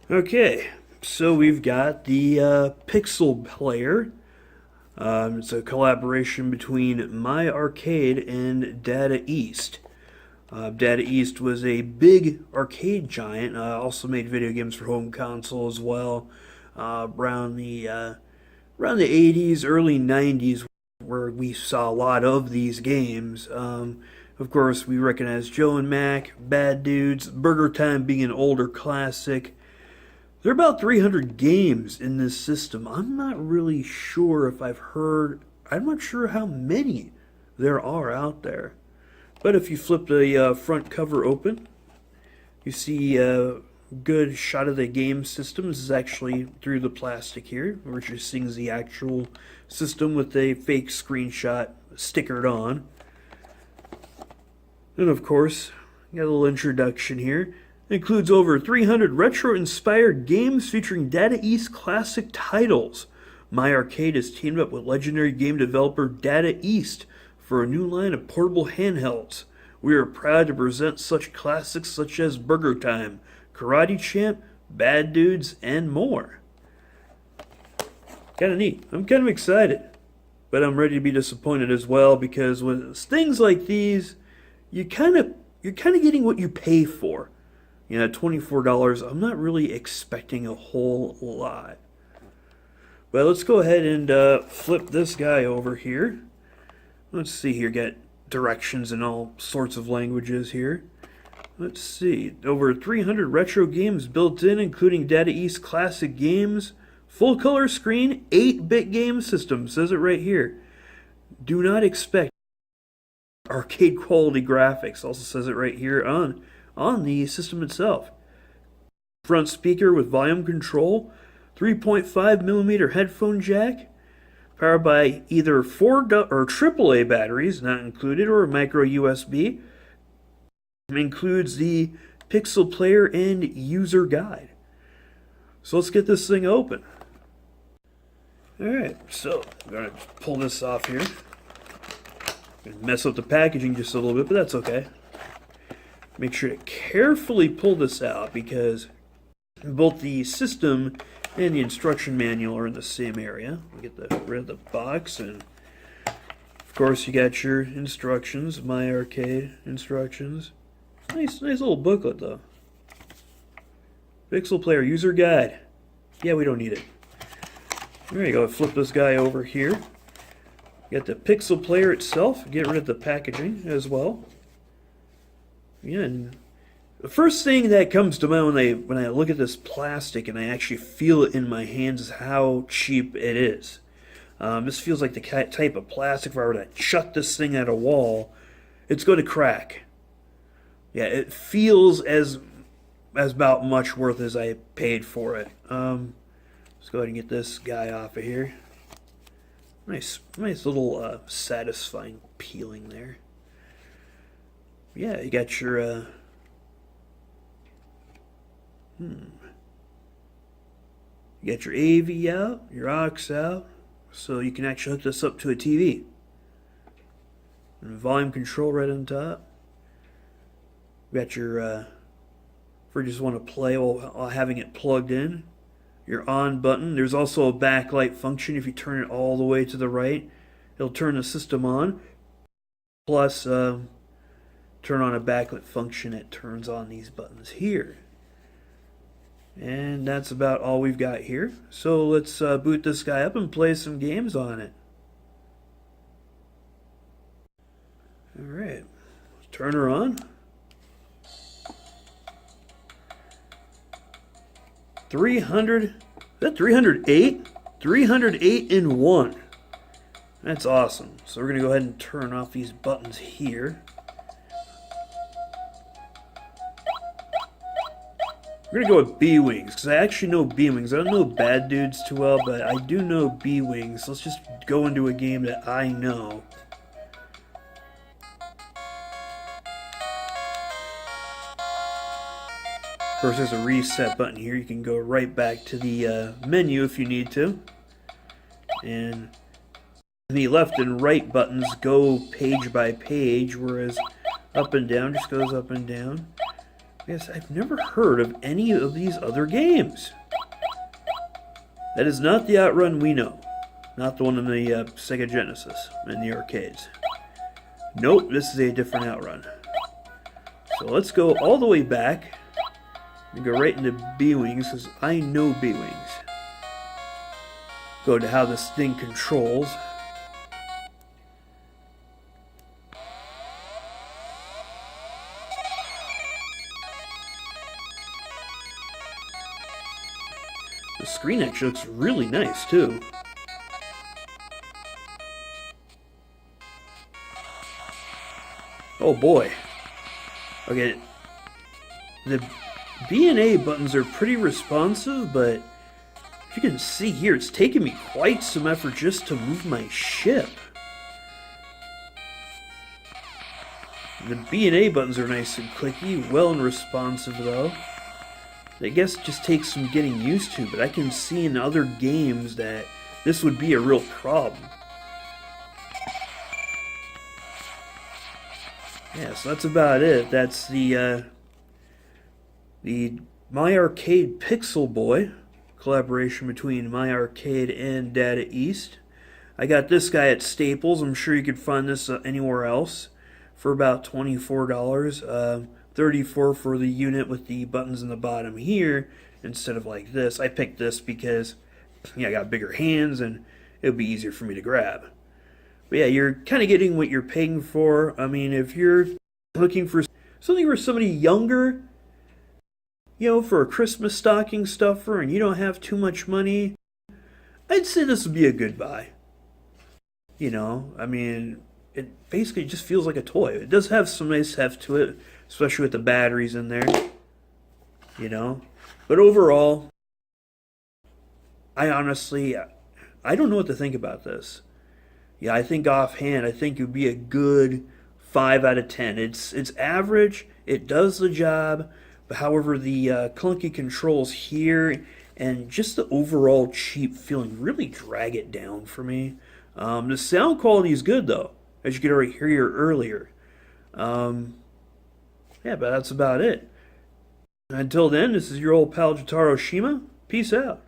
Okay, so we've got the Pixel Player. It's a collaboration between My Arcade and Data East. Data East was a big arcade giant. Also made video games for home console as well. Around the 80s, early 90s, where we saw a lot of these games. Of course, we recognize Joe and Mac, Bad Dudes, Burger Time being an older classic. There are about 300 games in this system. I'm not really sure if I'm not sure how many there are out there. But if you flip the front cover open, you see a good shot of the game system. This is actually through the plastic here. We're just seeing the actual system with a fake screenshot stickered on. And of course, got a little introduction here. It includes over 300 retro-inspired games featuring Data East classic titles. My Arcade has teamed up with legendary game developer Data East for a new line of portable handhelds. We are proud to present such classics such as Burger Time, Karate Champ, Bad Dudes, and more. Kind of neat. I'm kind of excited, but I'm ready to be disappointed as well because with things like these, you're kind of getting what you pay for. You know, $24, I'm not really expecting a whole lot. But let's go ahead and flip this guy over here. Let's see here, got directions in all sorts of languages here. Let's see, over 300 retro games built in, including Data East classic games, full color screen, 8-bit game system, says it right here. Do not expect arcade quality graphics, also says it right here on the system itself. Front speaker with volume control, 3.5mm headphone jack, powered by either 4 or AAA batteries, not included, or a micro USB. It includes the Pixel Player and user guide. So let's get this thing open. Alright, so I'm going to pull this off here. Mess up the packaging just a little bit, but that's okay. Make sure to carefully pull this out because both the system and the instruction manual are in the same area. Get rid of the box, and of course you got your instructions, My Arcade instructions. Nice little booklet though. Pixel Player User Guide. Yeah, we don't need it. There you go. Flip this guy over here. Got the Pixel Player itself. Get rid of the packaging as well. Yeah, and the first thing that comes to mind when I look at this plastic and I actually feel it in my hands is how cheap it is. This feels like the type of plastic if I were to chuck this thing at a wall, it's going to crack. Yeah, it feels as about much worth as I paid for it. Let's go ahead and get this guy off of here. Nice little satisfying peeling there. Yeah, you got your you got your AV out, your aux out, so you can actually hook this up to a TV. And volume control right on top. You got your if you just want to play while having it plugged in. Your on button. There's also a backlight function. If you turn it all the way to the right, it'll turn the system on. Plus, turn on a backlit function, it turns on these buttons here. And that's about all we've got here. So let's boot this guy up and play some games on it. Alright, turn her on. 300, is that 308? 308 in one. That's awesome. So we're going to go ahead and turn off these buttons here. We're going to go with B-Wings, because I actually know B-Wings. I don't know Bad Dudes too well, but I do know B-Wings. Let's just go into a game that I know. Of course, there's a reset button here. You can go right back to the menu if you need to. And the left and right buttons go page by page, whereas up and down just goes up and down. Yes, I've never heard of any of these other games. That is not the Outrun we know. Not the one in the Sega Genesis, in the arcades. Nope, this is a different Outrun. So let's go all the way back and go right into B-Wings, because I know B-Wings. Go to how this thing controls. The screen actually looks really nice, too. Oh boy. Okay. The B and A buttons are pretty responsive, but if you can see here, it's taken me quite some effort just to move my ship. The B and A buttons are nice and clicky, well and responsive though. I guess it just takes some getting used to, but I can see in other games that this would be a real problem. Yeah, so that's about it. That's the My Arcade Pixel Boy collaboration between My Arcade and Data East. I got this guy at Staples. I'm sure you could find this anywhere else for about $24. $34 for the unit with the buttons in the bottom here instead of like this. I picked this because I got bigger hands and it would be easier for me to grab. But yeah, you're kind of getting what you're paying for. I mean, if you're looking for something for somebody younger, for a Christmas stocking stuffer and you don't have too much money, I'd say this would be a good buy. I mean, it basically just feels like a toy. It does have some nice heft to it, especially with the batteries in there. But overall, I don't know what to think about this. Yeah, I think offhand, I think it would be a good 5 out of 10. It's average. It does the job. But however, the clunky controls here and just the overall cheap feeling really drag it down for me. The sound quality is good though, as you could already hear earlier. Yeah, but that's about it. Until then, this is your old pal Jotaro Shima. Peace out.